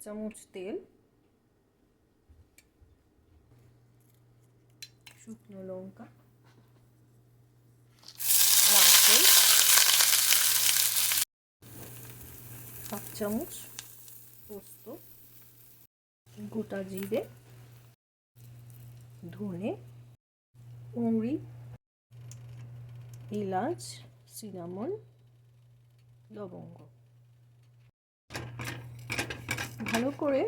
চামচ তেল, শুকনো লঙ্কা, নারকেল, 1 চামচ পোস্ত, গোটা জিরে, ধনে, মৌরি, এলাচ, সিনামন, লবঙ্গ। ভালো করে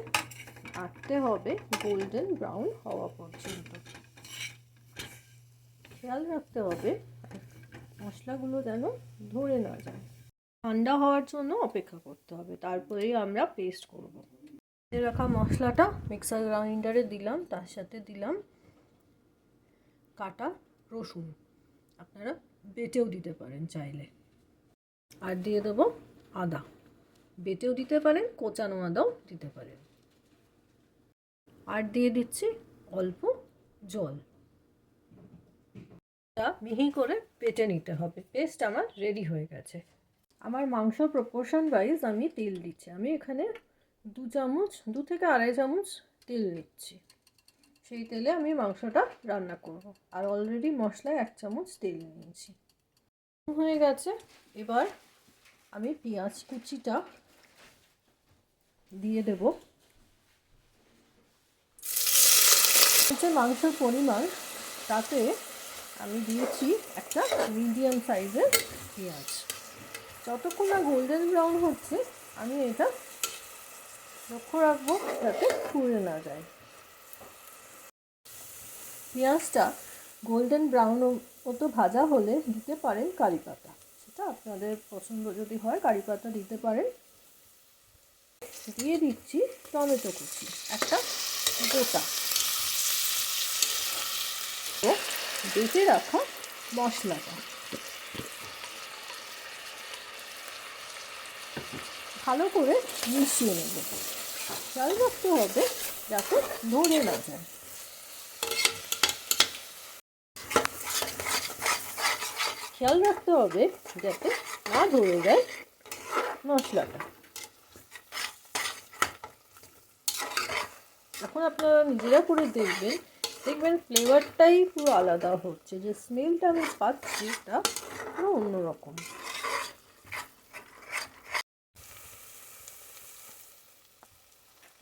নাড়তে হবে গোল্ডেন ব্রাউন হওয়া পর্যন্ত। খেয়াল রাখতে হবে মশলাগুলো যেন ধরে না যায়। ঠান্ডা হওয়ার জন্য অপেক্ষা করতে হবে, তারপরেই আমরা পেস্ট করব। রাখা মশলাটা মিক্সার গ্রাইন্ডারে দিলাম, তার সাথে দিলাম কাটা রসুন, আপনারা বেটেও দিতে পারেন চাইলে। আর দিয়ে দেবো আদা, বেটেও দিতে পারেন, কোচানো আদাও দিতে পারেন। আর দিয়ে দিচ্ছি অল্প জল। মিহি করে বেটে নিতে হবে। পেস্ট আমার রেডি হয়ে গেছে। আমার মাংস প্রপোর্শন ওয়াইজ আমি তেল দিচ্ছি। আমি এখানে 2 চামচ, 2 থেকে 2.5 চামচ তেল নিচ্ছি। সেই তেলে আমি মাংসটা রান্না করব। আর অলরেডি মশলায় 1 চামচ তেল নিয়েছি। হয়ে গেছে। এবার আমি পেঁয়াজ কুচিটা দিয়ে দেব। যে মাংসের পরিমাণ তাতে আমি দিয়েছি একটা মিডিয়াম সাইজের পেঁয়াজ। যতক্ষণ না গোল্ডেন ব্রাউন হচ্ছে আমি এটা লক্ষ্য রাখবো যাতে পুড়ে না যায়। পেঁয়াজটা গোল্ডেন ব্রাউন মতো ভাজা হলে দিতে পারেন কারি পাতা, সেটা আপনাদের পছন্দ যদি হয় কারি পাতা দিতে পারেন। দিয়ে দিচ্ছি টমেটো কুচি একটা গোটা, ও বেটে রাখা মশলাটা ভালো করে মিশিয়ে নেব। খেয়াল রাখতে হবে যাতে ধরে না যায়। খেয়াল রাখতে হবে যাতে না ধরে যায় মশলাটা। এখন আপনারা নিজেরা করে দেখবেন ফ্লেভারটাই পুরো আলাদা হচ্ছে, যে স্মেলটা আমি পাচ্ছি এটা পুরো অন্যরকম।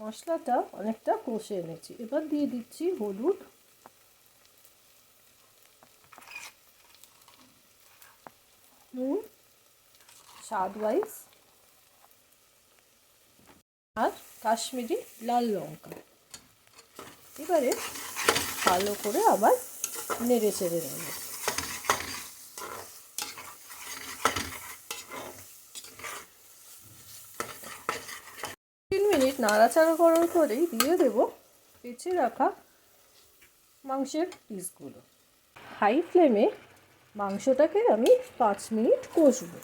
মশলাটা অনেকটা কষে এনেছি। এবার দিয়ে দিচ্ছি হলুদ, নুন স্বাদ ওয়াইজ, আর কাশ্মীরি লাল লঙ্কা। এবারে ভালো করে আবার নেড়ে চেড়ে নেব। 3 মিনিট নাড়াচাড়া করার পরেই দিয়ে দেব বেছে রাখা মাংসের পিসগুলো। হাই ফ্লেমে মাংসটাকে আমি 5 মিনিট কষবো।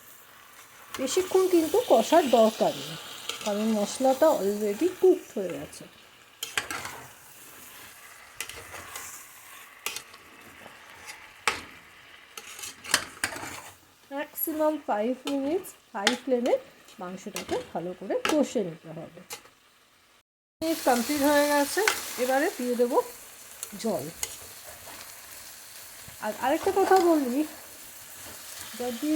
বেশিক্ষণ কিন্তু কষার দরকার নেই, কারণ মশলাটা অলরেডি কুকড হয়ে গেছে। ম্যাক্সিমাম 5 মিনিটস হাই ফ্লেমে মাংসটাকে ভালো করে কষে নিতে হবে। মিনিট কমপ্লিট হয়ে গেছে। এবারে দিয়ে দেবো জল। আর আরেকটা কথা বলি, যদি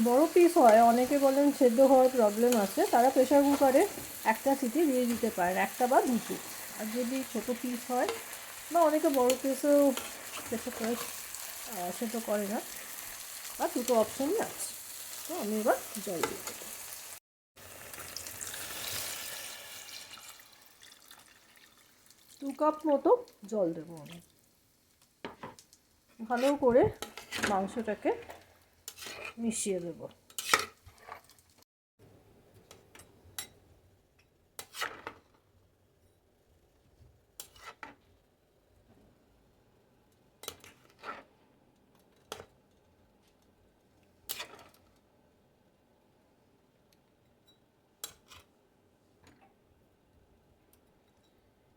বড় পিস হয়, অনেকে বলেন সেদ্ধ হওয়ার প্রবলেম আছে, তারা প্রেশার কুকারে একটা সিটি দিয়ে দিতে পারেন, একটা বা দুটো। আর যদি ছোটো পিস হয় বা অনেকে বড় পিসেও প্রেশার কুকারে সেদ্ধ করে না, বা দুটো অপশানই আছে। তো আমি এবার জল দিয়ে দেবো। 2 কাপ মতো জল দেবো আমি। ভালো করে মাংসটাকে মিশিয়ে দেব।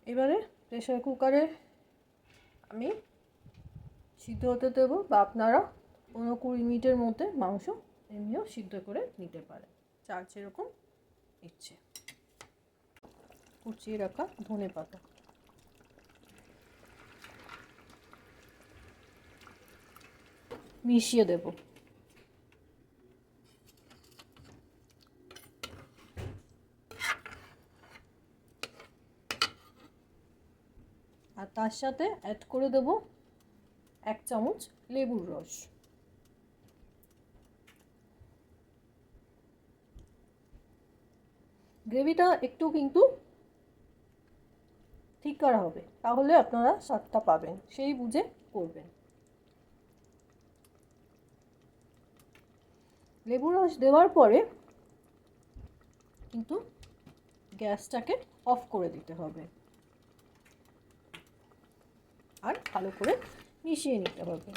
এবারে প্রেশার কুকারে আমি সিদ্ধ হতে দেবো, বা আপনারা 15-20 মিনিটের মধ্যে মাংস এমনিও সিদ্ধ করে নিতে পারেন, যার যেরকম ইচ্ছে। কুচিয়ে রাখা ধনেপাতা। মিশিয়ে দেব। আর তার সাথে অ্যাড করে দেব 1 চামচ লেবুর রস। গ্রেভিটা একটু কিন্তু থিকার হবে, তাহলে আপনারা স্বাদটা পাবেন, সেই বুঝে করবেন। লেবুর রস দেওয়ার পরে কিন্তু গ্যাসটাকে অফ করে দিতে হবে আর ভালো করে মিশিয়ে নিতে হবে।